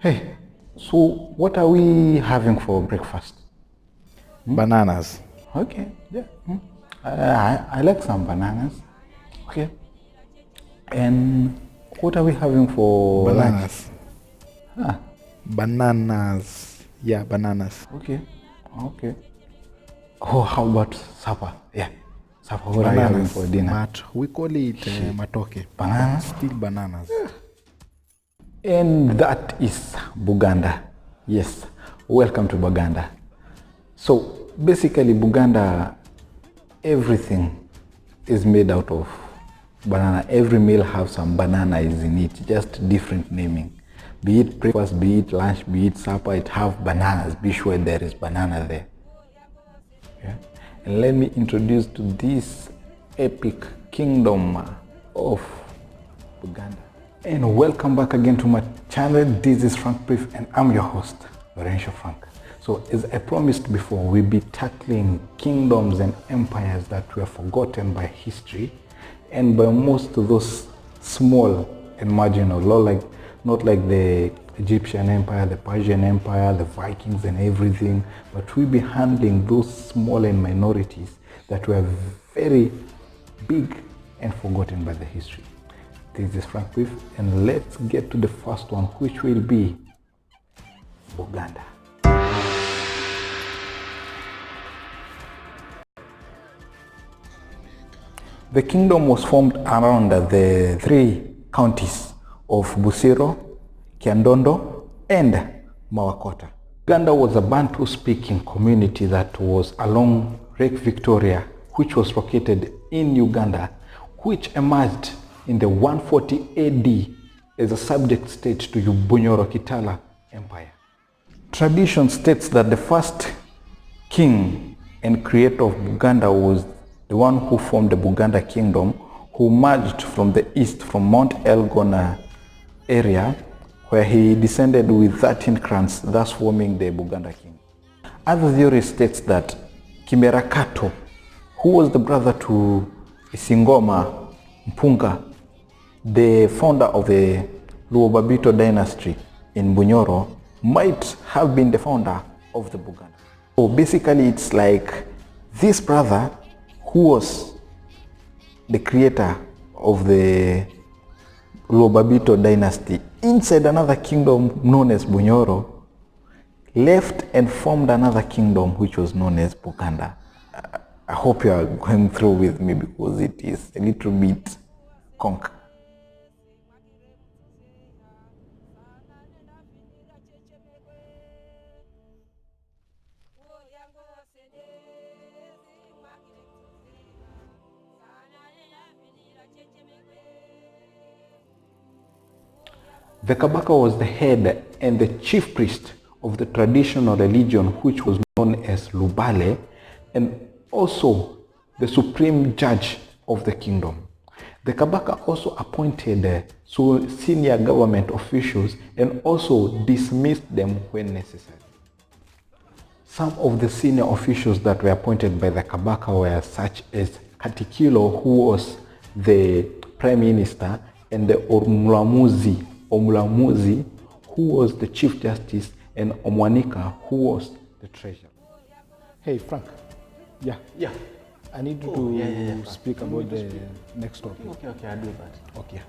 Hey, so what are we having for breakfast? Bananas. Okay, yeah. I like some bananas. Okay. And what are we having for lunch? Bananas. Bananas. Yeah, bananas. Okay, okay. Oh, how about supper? Yeah, supper. What are you having for Bananas. dinner? We call it Shit. matoke. Bananas? Still bananas. And that is Buganda. Yes, welcome to Buganda. So basically, Buganda, everything is made out of banana. Every meal has some banana is in it, just different naming. Be it breakfast, be it lunch, be it supper, it have bananas. Be sure there is banana there. Yeah? And let me introduce to this epic kingdom of Buganda. And welcome back again to my channel. This is Frank Brief and I'm your host, Lorenzo Frank. So as I promised before, we'll be tackling kingdoms and empires that were forgotten by history and by most of those small and marginal, not like the Egyptian Empire, the Persian Empire, the Vikings and everything, but we'll be handling those small and minorities that were very big and forgotten by the history. This is Frank Brief, and let's get to the first one, which will be Buganda. The kingdom was formed around the three counties of Busiro, Kiandondo, and Mawakota. Buganda was a Bantu-speaking community that was along Lake Victoria, which was located in Uganda, which emerged in the 140 AD as a subject state to Bunyoro Kitala Empire. Tradition states that the first king and creator of Buganda was the one who formed the Buganda kingdom, who merged from the east from Mount Elgon area, where he descended with 13 clans, thus forming the Buganda king. Other theory states that Kimerakato, who was the brother to Isingoma Mpunga, the founder of the Luobabito dynasty in Bunyoro, might have been the founder of the Buganda. So basically it's like this brother, who was the creator of the Luobabito dynasty inside another kingdom known as Bunyoro, left and formed another kingdom which was known as Buganda. I hope you are going through with me because it is a little bit conk. The Kabaka was the head and the chief priest of the traditional religion which was known as Lubale, and also the supreme judge of the kingdom. The Kabaka also appointed senior government officials and also dismissed them when necessary. Some of the senior officials that were appointed by the Kabaka were such as Katikilo, who was the prime minister, and the Omulamuzi, who was the chief justice, and Omwanika, who was the treasurer. Hey Frank. Yeah. I need you to speak about the next topic. Okay, I'll do that. Okay.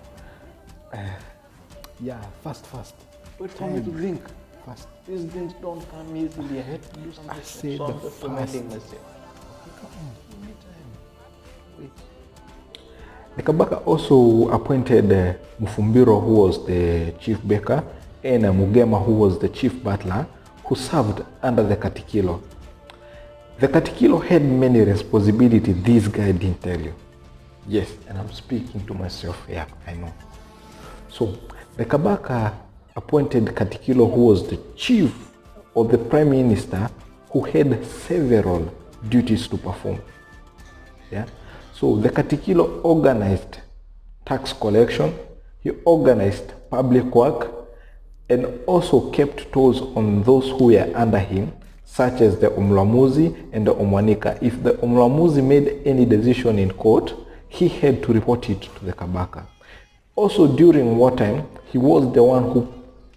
Fast. Wait for me to drink. Fast. These things don't come easily. I had to do something. I said so I'm the just reminding fast. myself. Come on. Give me time. Wait. The Kabaka also appointed Mufumbiro, who was the chief baker, and Mugema, who was the chief butler, who served under the Katikilo. The Katikilo had many responsibilities this guy didn't tell you. Yes, and I'm speaking to myself. Yeah, I know. So the Kabaka appointed Katikilo, who was the chief or the prime minister, who had several duties to perform. Yeah. So the Katikilo organized tax collection, he organized public work, and also kept tolls on those who were under him, such as the Omulamuzi and the Omwanika. If the Omulamuzi made any decision in court, he had to report it to the Kabaka. Also during wartime, he was the one who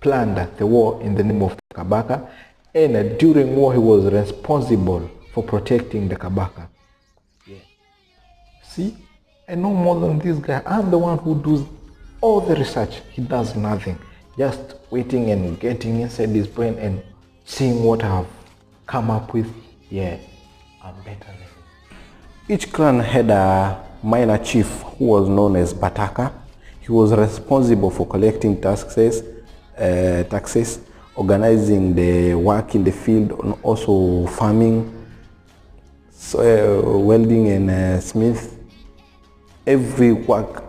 planned the war in the name of the Kabaka, and during war he was responsible for protecting the Kabaka. Yeah. See, I know more than this guy. I'm the one who does all the research. He does nothing, just waiting and getting inside his brain and seeing what I've come up with. Yeah, I'm better than him. Each clan had a minor chief who was known as Bataka. He was responsible for collecting taxes, organizing the work in the field, and also farming, welding and smith. Every work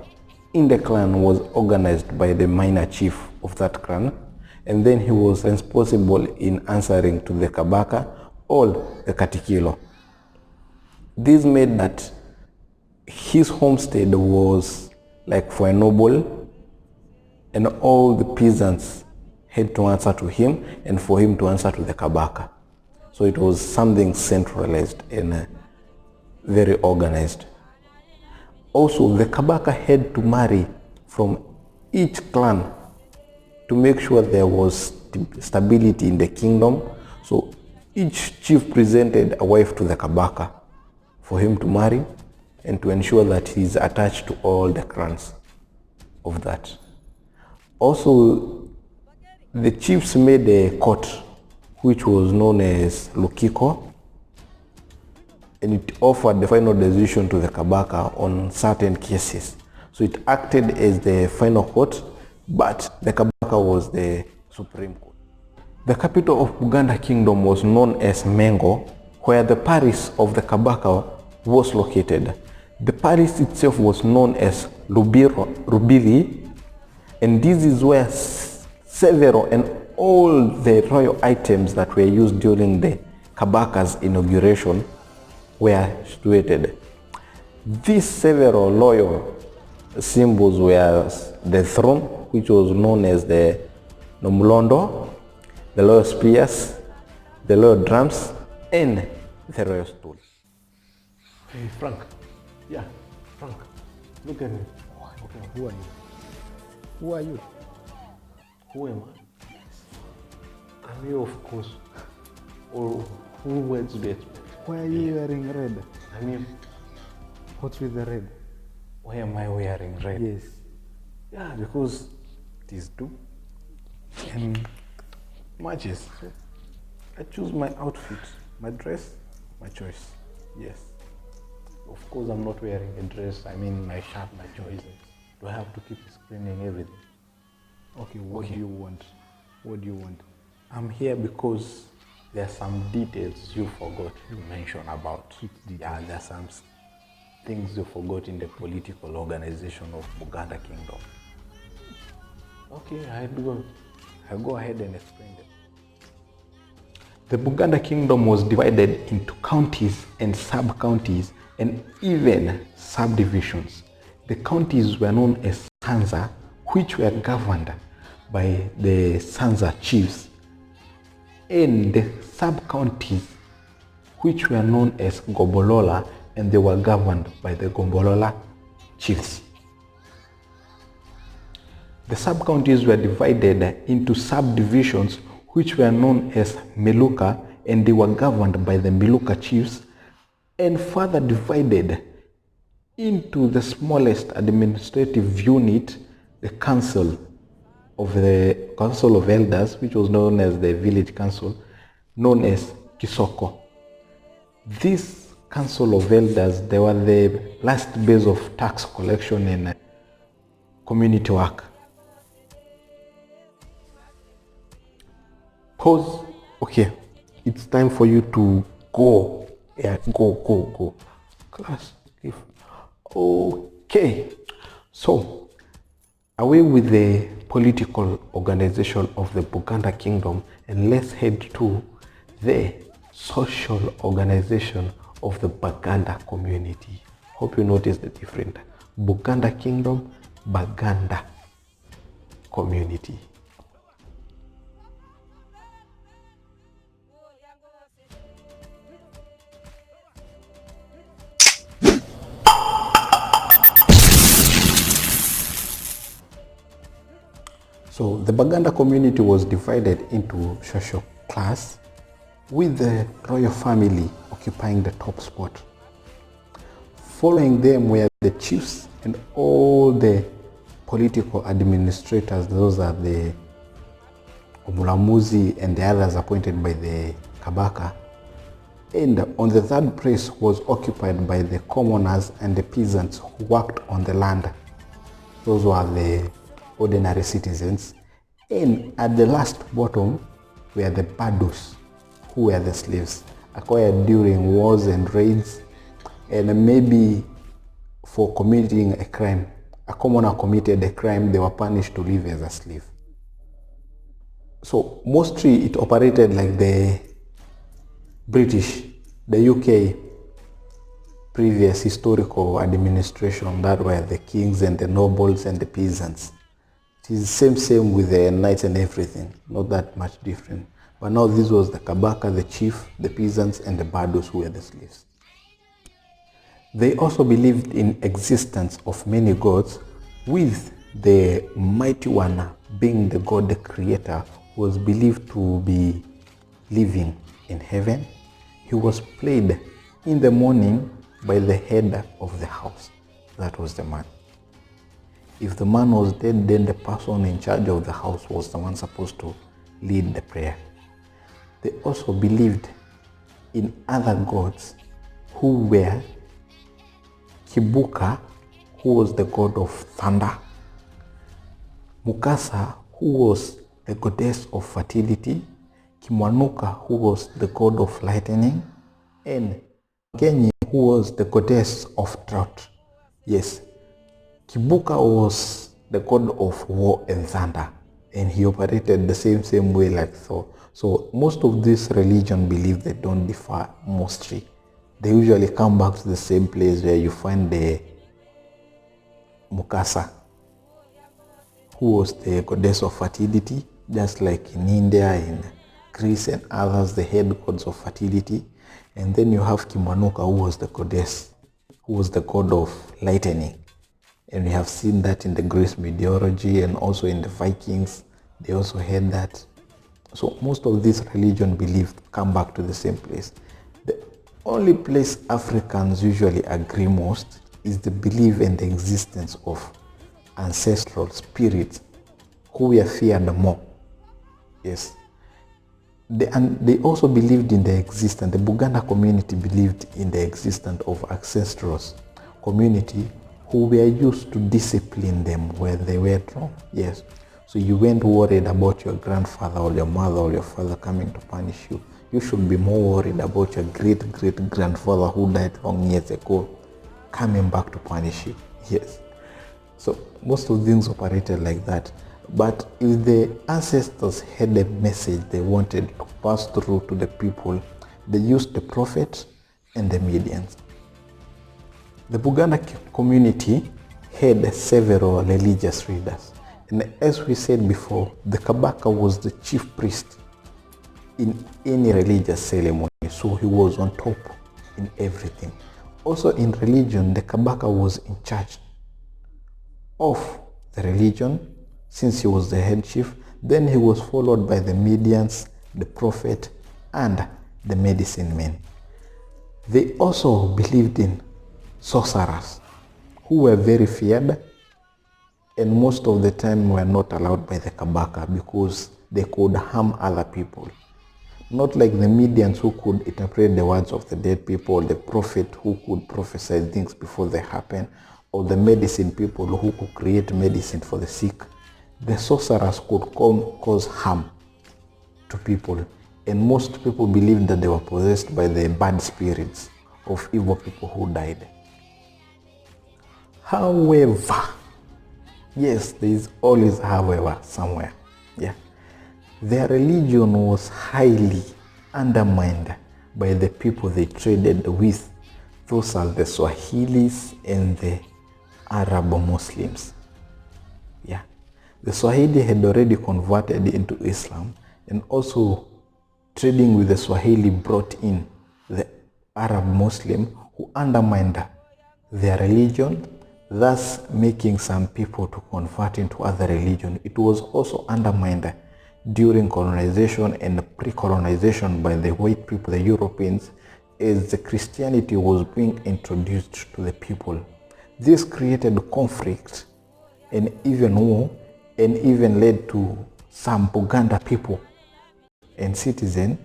in the clan was organized by the minor chief of that clan, and then he was responsible in answering to the Kabaka or the Katikilo. This made that his homestead was like for a noble, and all the peasants had to answer to him, and for him to answer to the Kabaka. So it was something centralized and very organized. Also, the Kabaka had to marry from each clan to make sure there was stability in the kingdom. So each chief presented a wife to the Kabaka for him to marry and to ensure that he's attached to all the clans of that. Also, the chiefs made a court which was known as Lukiko, and it offered the final decision to the Kabaka on certain cases. So it acted as the final court, but the Kabaka was the supreme court. The capital of Buganda Kingdom was known as Mengo, where the parish of the Kabaka was located. The parish itself was known as Rubiri, and this is where several and all the royal items that were used during the Kabaka's inauguration were situated. These several royal symbols were the throne, which was known as the Nomlondo, the royal spears, the royal drums, and the royal stool. Hey, Frank. Yeah, Frank. Look at me. Okay, who are you? Who are you? Who am I? I'm you, of course. Or who else do you expect? Why are you wearing red? I'm you. What's with the red? Why am I wearing red? Yes. Yeah, because It is two and matches. So I choose my outfit, my dress, my choice. Yes. of course I'm not wearing a dress. I mean my shirt, my choices. Do I have to keep explaining everything? Okay, what do you want? What do you want? I'm here because there are some details you forgot to mention about. Yeah, there are some things you forgot in the political organization of Buganda Kingdom. Okay, I'll go ahead and explain them. The Buganda Kingdom was divided into counties and sub-counties and even subdivisions. The counties were known as Sanza, which were governed by the Sanza chiefs, and the sub-counties, which were known as Gobolola, and they were governed by the Gobolola chiefs. The sub-counties were divided into subdivisions, which were known as Meluka, and they were governed by the Meluka chiefs, and further divided into the smallest administrative unit, the Council of Elders, which was known as the Village Council, known as Kisoko. This Council of Elders, they were the last base of tax collection and community work. Pause. Okay, it's time for you to go. Yeah, go. Class, if. Okay, so away with the political organization of the Buganda Kingdom, and let's head to the social organization of the Baganda community. Hope you notice the difference. Buganda Kingdom, Baganda community. So the Baganda community was divided into social class, with the royal family occupying the top spot. Following them were the chiefs and all the political administrators. Those are the Omulamuzi and the others appointed by the Kabaka. And on the third place was occupied by the commoners and the peasants who worked on the land. Those were the ordinary citizens. And at the last bottom were the badus, who were the slaves, acquired during wars and raids, and maybe for committing a crime. A commoner committed a crime, they were punished to live as a slave. So mostly it operated like the British, the UK previous historical administration, that were the kings and the nobles and the peasants. It is same with the knights and everything, not that much different. But now this was the Kabaka, the chief, the peasants, and the badus, who were the slaves. They also believed in existence of many gods, with the mighty one being the god, the creator, who was believed to be living in heaven. He was played in the morning by the head of the house. That was the man. If the man was dead, then the person in charge of the house was the one supposed to lead the prayer. They also believed in other gods, who were Kibuka, who was the god of thunder, Mukasa, who was the goddess of fertility, Kimwanuka, who was the god of lightning, and Kenyi, who was the goddess of drought. Yes, Kibuka was the god of war and thunder, and he operated the same way like Thor. So most of this religion believe they don't differ mostly. They usually come back to the same place where you find the Mukasa, who was the goddess of fertility, just like in India, in Greece and others, the head gods of fertility. And then you have Kimwanuka, who was the goddess, who was the god of lightning. And we have seen that in the Greece mythology and also in the Vikings. They also had that. So most of this religion belief come back to the same place. The only place Africans usually agree most is the belief in the existence of ancestral spirits who were feared more. Yes. They also believed in the existence, the Buganda community believed in the existence of ancestral community who were used to discipline them when they were wrong. Yes. So you weren't worried about your grandfather or your mother or your father coming to punish you. You should be more worried about your great-great-grandfather who died long years ago coming back to punish you. Yes. So most of things operated like that. But if the ancestors had a message they wanted to pass through to the people, they used the prophet and the mediums. The Buganda community had several religious leaders. And as we said before, the Kabaka was the chief priest in any religious ceremony. So he was on top in everything. Also in religion, the Kabaka was in charge of the religion, since he was the head chief. Then he was followed by the mediums, the prophet, and the medicine men. They also believed in sorcerers, who were very feared, and most of the time were not allowed by the Kabaka because they could harm other people. Not like the mediums who could interpret the words of the dead people, the prophet who could prophesy things before they happen, or the medicine people who could create medicine for the sick. The sorcerers could cause harm to people, and most people believed that they were possessed by the bad spirits of evil people who died. However, yes, there is always however somewhere. Yeah. Their religion was highly undermined by the people they traded with. Those are the Swahilis and the Arab Muslims. Yeah. The Swahili had already converted into Islam, and also trading with the Swahili brought in the Arab Muslim who undermined their religion, thus making some people to convert into other religion. It was also undermined during colonization and pre-colonization by the white people, the Europeans, as the Christianity was being introduced to the people. This created conflict and even war, and even led to some Buganda people and citizens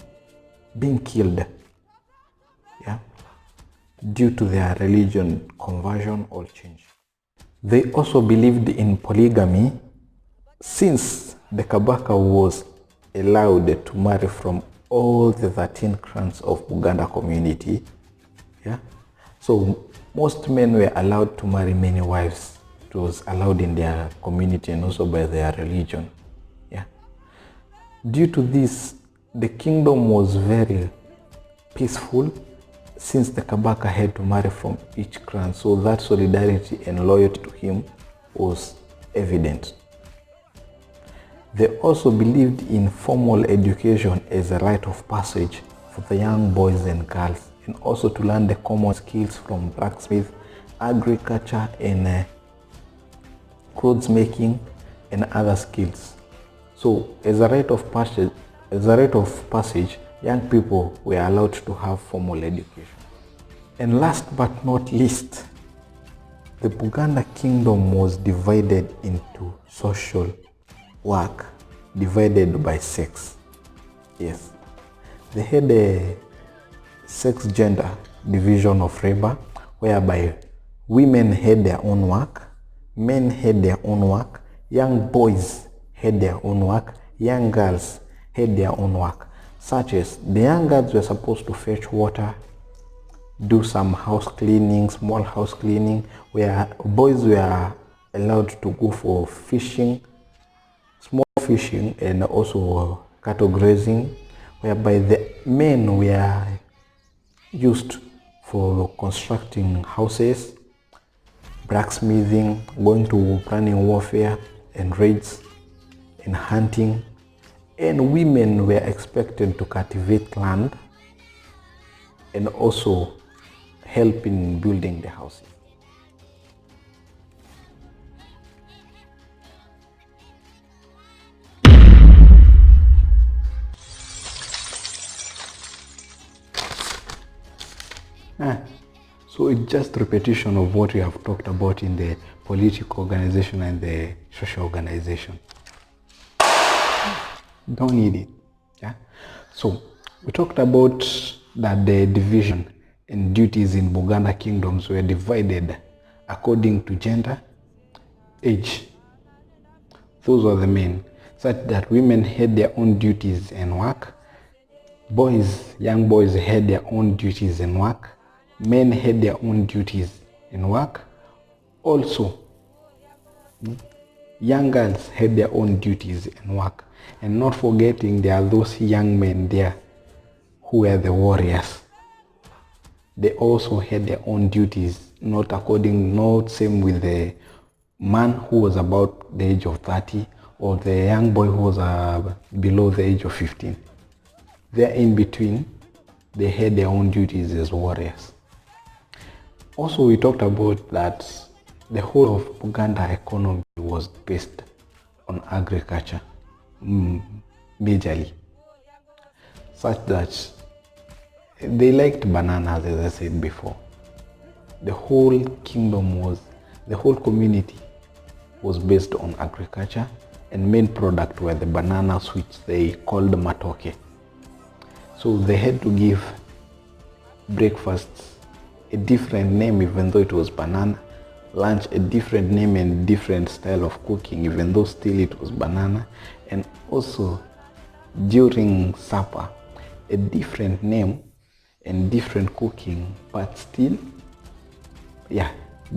being killed, yeah, due to their religion conversion or change. They also believed in polygamy, since the Kabaka was allowed to marry from all the 13 clans of Buganda community. Yeah, so most men were allowed to marry many wives. It was allowed in their community and also by their religion. Yeah, due to this, the kingdom was very peaceful, since the Kabaka had to marry from each clan, so that solidarity and loyalty to him was evident. They also believed in formal education as a rite of passage for the young boys and girls, and also to learn the common skills from blacksmith, agriculture, and clothes making and other skills. So as a rite of passage, young people were allowed to have formal education. And last but not least, the Buganda kingdom was divided into social work, divided by sex. Yes, they had a sex gender division of labor, whereby women had their own work, men had their own work, young boys had their own work, young girls had their own work, such as the young girls were supposed to fetch water, do some house cleaning, small house cleaning, where boys were allowed to go for fishing, small fishing, and also cattle grazing, whereby the men were used for constructing houses, blacksmithing, going to planning warfare and raids, and hunting, and women were expected to cultivate land and also help in building the houses. So it's just repetition of what we have talked about in the political organization and the social organization. Don't need it. Yeah. So we talked about that the division and duties in Buganda kingdoms were divided according to gender, age. Those were the main, such that women had their own duties and work. Boys, young boys had their own duties and work. Men had their own duties and work. Also, young girls had their own duties and work. And not forgetting, there are those young men there who were the warriors. They also had their own duties, not same with the man who was about the age of 30 or the young boy who was below the age of 15. There in between, they had their own duties as warriors. Also, we talked about that the whole of Buganda economy was based on agriculture, majorly, such that they liked bananas, as I said before. The whole community was based on agriculture, and main product were the bananas, which they called matoke. So they had to give breakfasts a different name even though it was banana, lunch a different name and different style of cooking even though still it was banana, and also during supper a different name and different cooking, but still, yeah,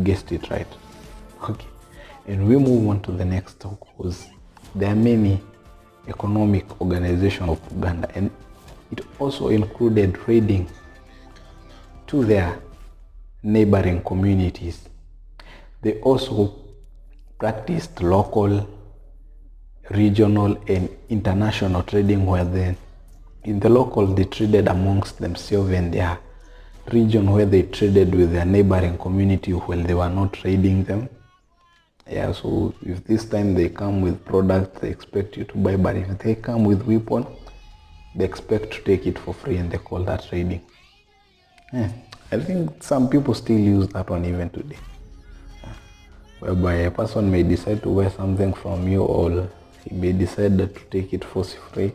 guessed it right. Okay, and we move on to the next talk, because there are many economic organizations of Uganda, and it also included trading to their neighboring communities. They also practiced local, regional, and international trading, where in the local they traded amongst themselves and their region where they traded with their neighboring community when they were not raiding them. Yeah, so if this time they come with products, they expect you to buy, but if they come with weapon, they expect to take it for free, and they call that raiding. Yeah, I think some people still use that one even today, whereby a person may decide to buy something from you, or he may decide to take it force-free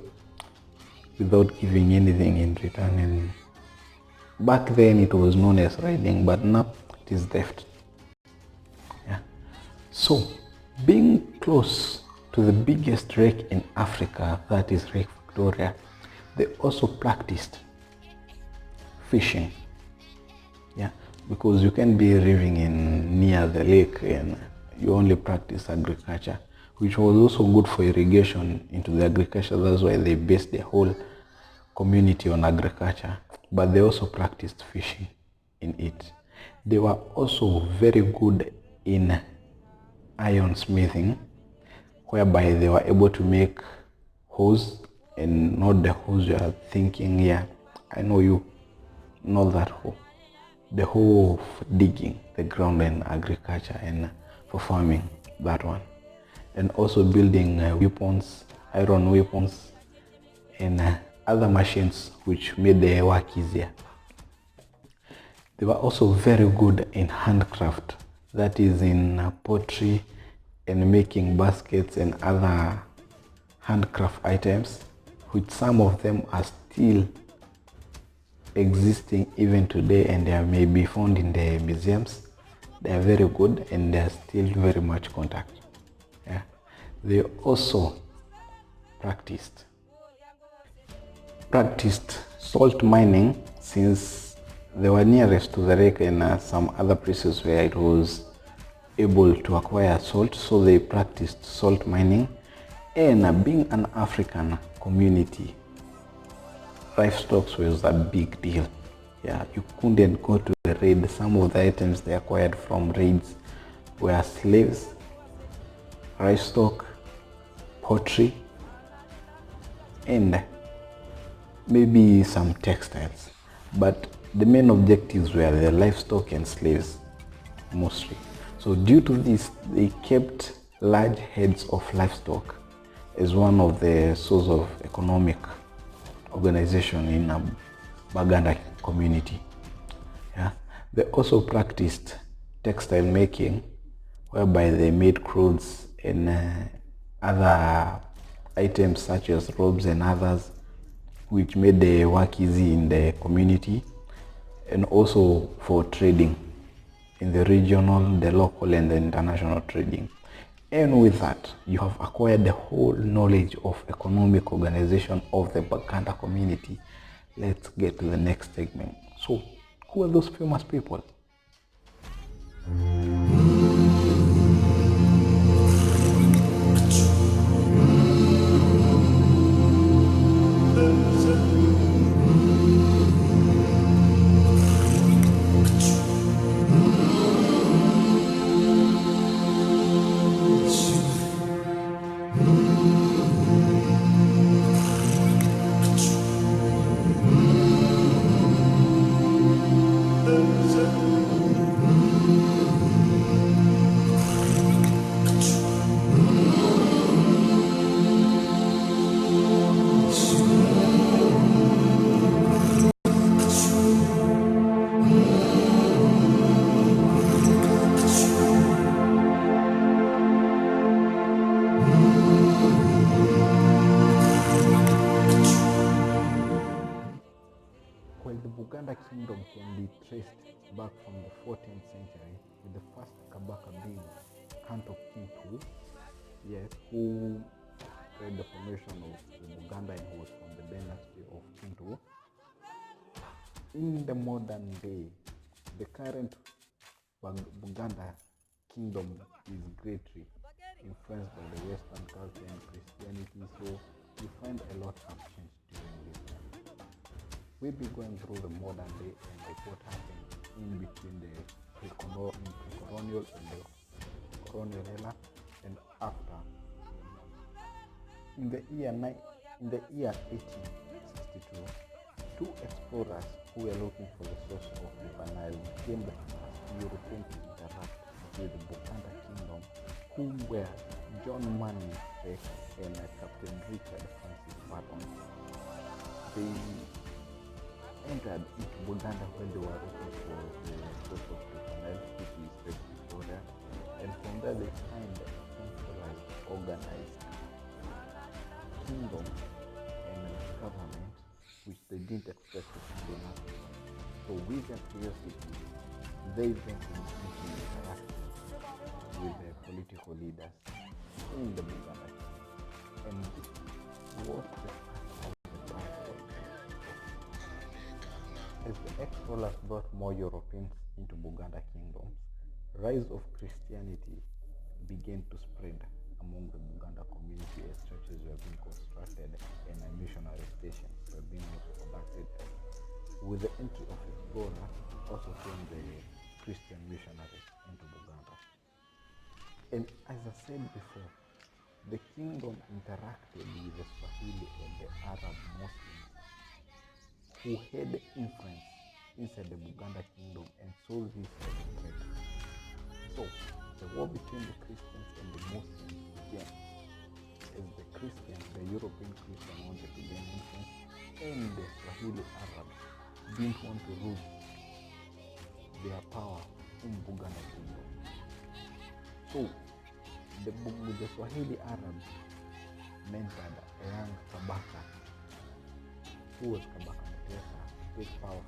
without giving anything in return. And back then it was known as raiding, but now it is theft. Yeah. So, being close to the biggest lake in Africa, that is Lake Victoria, they also practiced fishing. Yeah, because you can be living near the lake and you only practice agriculture, which was also good for irrigation into the agriculture. That's why they based the whole community on agriculture, but they also practiced fishing in it. They were also very good in iron smithing, whereby they were able to make hoes, and not the hoes you are thinking. Yeah, I know you know that hoe. The hoe of digging the ground in agriculture and for farming, that one. And also building weapons, iron weapons, and other machines which made their work easier. They were also very good in handcraft, that is in pottery and making baskets and other handcraft items, which some of them are still existing even today, and they may be found in the museums. They are very good and they are still very much contact. Yeah. They also practiced salt mining, since they were nearest to the lake and some other places where it was able to acquire salt, so they practiced salt mining. And being an African community, livestock was a big deal. Yeah, you couldn't go to the raid. Some of the items they acquired from raids were slaves, livestock, pottery, and maybe some textiles. But the main objectives were the livestock and slaves mostly. So due to this, they kept large heads of livestock as one of the source of economic organization in a Baganda community. Yeah. They also practiced textile making, whereby they made clothes and other items such as robes and others, which made the work easy in the community, and also for trading in the regional, the local, and the international trading. And with that, you have acquired the whole knowledge of economic organization of the Baganda community. Let's get to the next segment. So, who are those famous people? Well, the Buganda kingdom can be traced back from the 14th century, with the first Kabaka being Kanto King II, yes, who led the formation of the Buganda, and who was from the dynasty of King II. In the modern day, the current Buganda kingdom is greatly influenced by the Western culture and Christianity, so you find a lot have changed during this time. We'll be going through the modern day and like what happened in between the pre-colonial and the colonial era and after. In the year 1862, two explorers who were looking for the source of River Nile became the first Europeans to interact with the Buganda kingdom, who were John Manning Peck and Captain Richard Francis Barton. They entered into Buganda when they were looking for the source of River Nile, which is Lake Victoria, and from there they find a centralized, organized kingdom and government which they didn't expect to find in Africa. So with their curiosity, they went into interaction with the political leaders in the Buganda kingdom. And this was the start of the downfall. As the explorers brought more Europeans into Buganda kingdoms, rise of Christianity began to spread among the Buganda community as churches were being constructed and missionary stations were being conducted. With the entry of explorers, also came the Christian missionaries into Buganda. And as I said before, the kingdom interacted with the Swahili and the Arab Muslims who had influence inside the Buganda kingdom and saw this as a threat. So, the war between the Christians and the Muslims began as the European Christians wanted to gain influence, and the Swahili Arabs didn't want to lose their power in Buganda kingdom. So, the Swahili Arabs mentored a young Kabaka, who was Kabaka Mutesa, to take power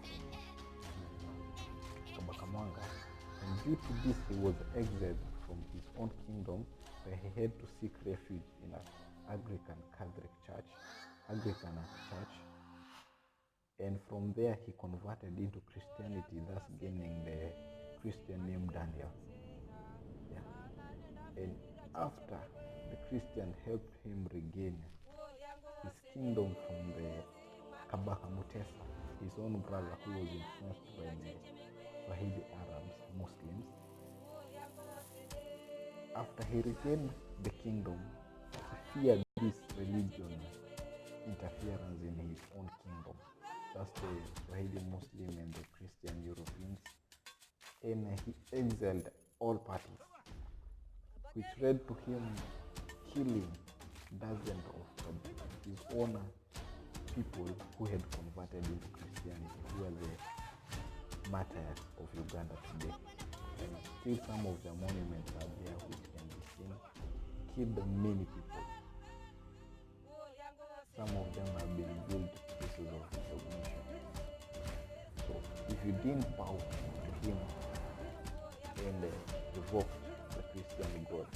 from Kabaka Mwanga. And due to this, he was exiled from his own kingdom, where he had to seek refuge in an Anglican Catholic church, and from there he converted into Christianity, thus gaining the Christian name Daniel. Yeah. And after the Christian helped him regain his kingdom from the Kabaka Mutesa, his own brother, who was influenced by the Swahili Arabs, Muslims. After he regained the kingdom, he feared this religion interference in his own kingdom. That's the Swahili Muslim and the Christian Europeans. And he exiled all parties, which led to him killing dozens of his own people who had converted into Christianity, who are the martyrs of Uganda today. And still some of the monuments are there which can be seen. Killed many people. Some of them have been built pieces of recognition. So if you didn't bow to him and revoked the Christian God,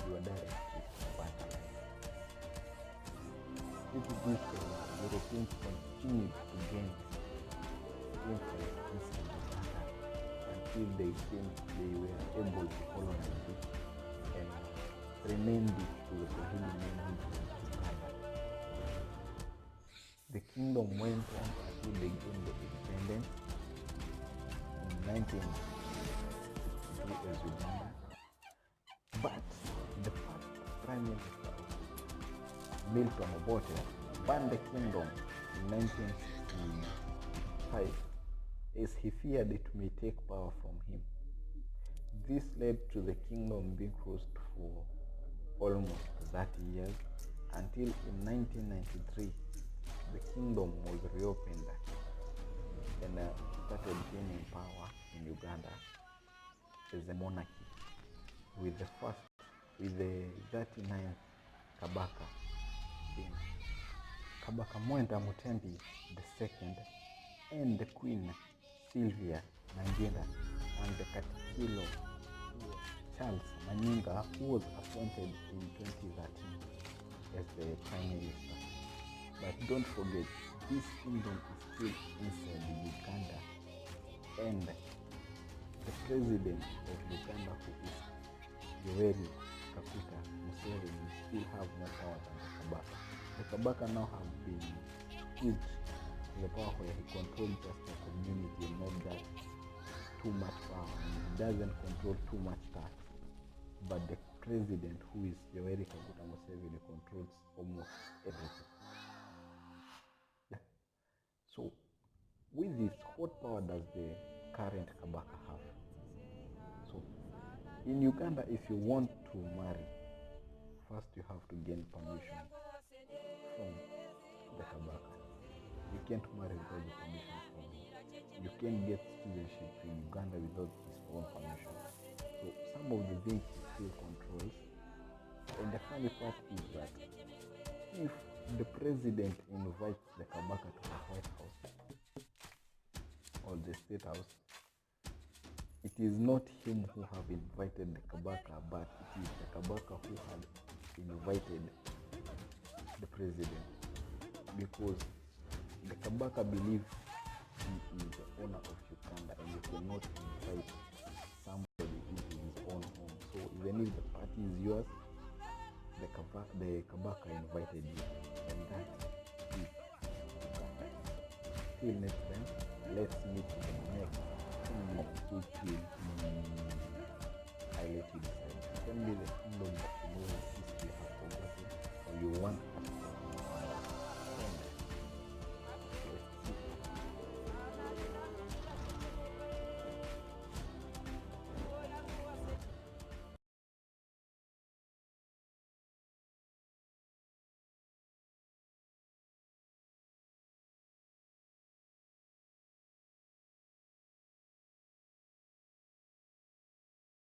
you are directly vandalized. Due to this, Europeans continued to gain influence inside Uganda until they were able to colonize it and renamed it to the Swahili name, which was Uganda. The kingdom went on until they gained the independence in 1962 as Uganda. But the first Prime Minister of Milton Obote banned the kingdom in 1965 as he feared it may take power from him. This led to the kingdom being closed for almost 30 years until in 1993 the kingdom was reopened and started gaining power in Uganda as a monarchy with the 39th Kabaka being Kabaka Mwenda Mutembi II and the Queen Sylvia Nangenda and the Katikilo Charles Manyinga, who was appointed in 2013 as the Prime Minister. But don't forget, this kingdom is still inside Uganda, and the president of Uganda, who is Yoweri Kaguta Museveni, still have more power than the Kabaka. The Kabaka now have been squeezed to the power where he controls just the community and not that too much power, and he doesn't control too much tax. But the president, who is Yoweri Kaguta Museveni, controls almost everything. So with this, what power does the current Kabaka have? So, in Uganda, if you want to marry, first you have to gain permission from the Kabaka. You can't marry without the permission from him. You can't get citizenship in Uganda without his own permission. So some of the things he still controls. And the funny part is that if the president invites the Kabaka to the White House or the State House, it is not him who have invited the Kabaka, but it is the Kabaka who had invited the president, because the Kabaka believes he is the owner of Uganda and you cannot invite somebody into his own home. So even if the party is yours, the Kabaka invited you, and that is Uganda. Till next time, let's meet in the next kingdom, which will I let you decide. Can be the kingdom